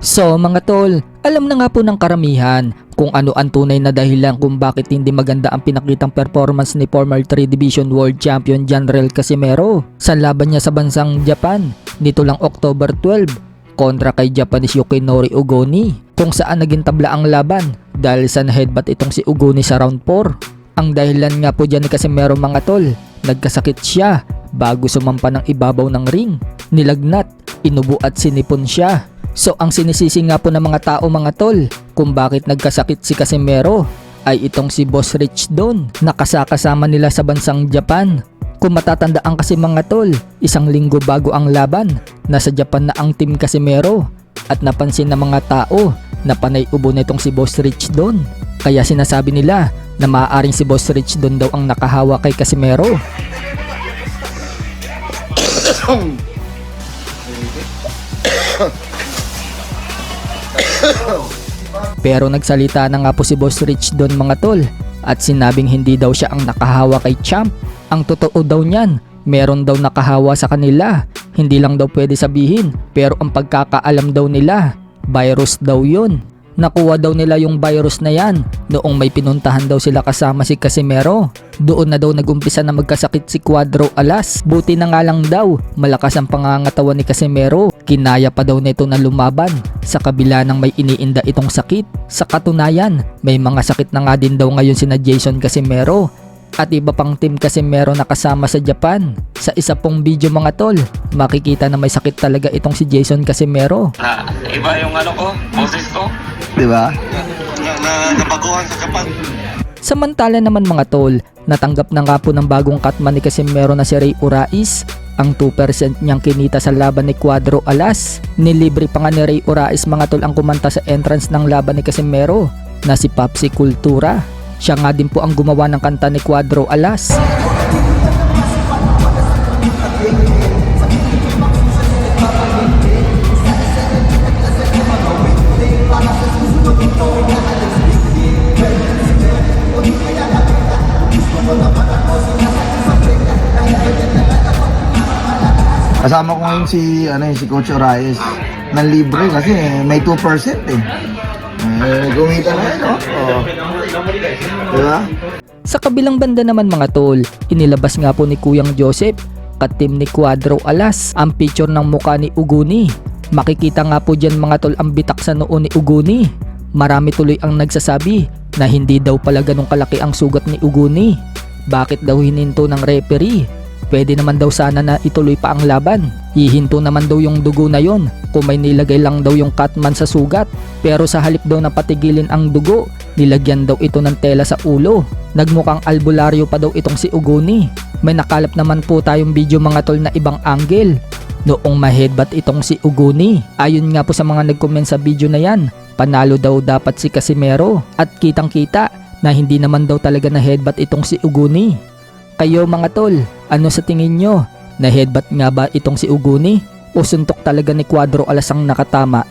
So mga tol, alam na nga po ng karamihan kung ano ang tunay na dahilan kung bakit hindi maganda ang pinakitang performance ni former 3 Division World Champion Janrel Casimero sa laban niya sa bansang Japan nito lang October 12 kontra kay Japanese Yukinori Ugoni, kung saan naging tabla ang laban dahil sa na-headbutt itong si Ugoni sa round 4. Ang dahilan nga po dyan ni Casimero mga tol, nagkasakit siya bago sumampa ng ibabaw ng ring, nilagnat, inubo at sinipon siya. So ang sinisisi nga po ng mga tao mga tol kung bakit nagkasakit si Casimero ay itong si Boss Rich Don na kasama nila sa bansang Japan. Kung matatandaan kasi mga tol, isang linggo bago ang laban, nasa Japan na ang team Casimero at napansin ng mga tao na panay ubo na itong si Boss Rich Don. Kaya sinasabi nila na maaaring si Boss Rich Don daw ang nakahawa kay Casimero. Pero nagsalita na nga po si Boss Rich Don mga tol at sinabing hindi daw siya ang nakahawa kay Champ. Ang totoo daw niyan, meron daw nakahawa sa kanila. Hindi lang daw pwede sabihin, pero ang pagkakaalam daw nila, virus daw yun. Nakuha daw nila yung virus na yan noong may pinuntahan daw sila kasama si Casimero. Doon na daw nagumpisa na magkasakit si Cuadro Alas. Buti na nga lang daw, malakas ang pangangatawan ni Casimero. Kinaya pa daw nito na lumaban sa kabila ng may iniinda itong sakit. Sa katunayan, may mga sakit na nga din daw ngayon sina Jason Casimero at iba pang team Casimero na kasama sa Japan. Sa isa pong video mga tol, makikita na may sakit talaga itong si Jason Casimero. Iba yung ko, boses ko. Diba? Nabaguhan sa Japan. Samantala naman mga tol, natanggap na nga po ng bagong katman ni Casimero na si Ray Urais ang 2% niyang kinita sa laban ni Cuadro Alas. Nilibre pa nga ni Ray Urais mga tol ang kumanta sa entrance ng laban ni Casimero na si Papsi Kultura. Siya nga din po ang gumawa ng kanta ni Cuadro Alas. Kasama ko ngayon si Coach Orayes ng libre kasi may 2% eh. Gumita na yun, no? Oh. Diba? Sa kabilang banda naman mga tol, inilabas nga po ni Kuyang Joseph ka-team ni Cuadro Alas ang picture ng mukha ni Ugoni. Makikita nga po dyan mga tol ang bitak sa noo ni Ugoni. Marami tuloy ang nagsasabi na hindi daw pala ganun kalaki ang sugat ni Ugoni. Bakit daw hininto ng referee? Pwede naman daw sana na ituloy pa ang laban. Hihinto naman daw yung dugo na yon kung may nilagay lang daw yung cutman sa sugat. Pero sa halip daw na patigilin ang dugo, nilagyan daw ito ng tela sa ulo. Nagmukhang albularyo pa daw itong si Ugoni. May nakalap naman po tayong video mga tol na ibang angle noong ma-headbutt itong si Ugoni. Ayon nga po sa mga nag-comment sa video na yan, panalo daw dapat si Casimero at kitang kita na hindi naman daw talaga na headbutt itong si Ugoni. Kayo mga tol, ano sa tingin nyo? Na headbutt nga ba itong si Ugoni o suntok talaga ni Cuadro Alas ang nakatama?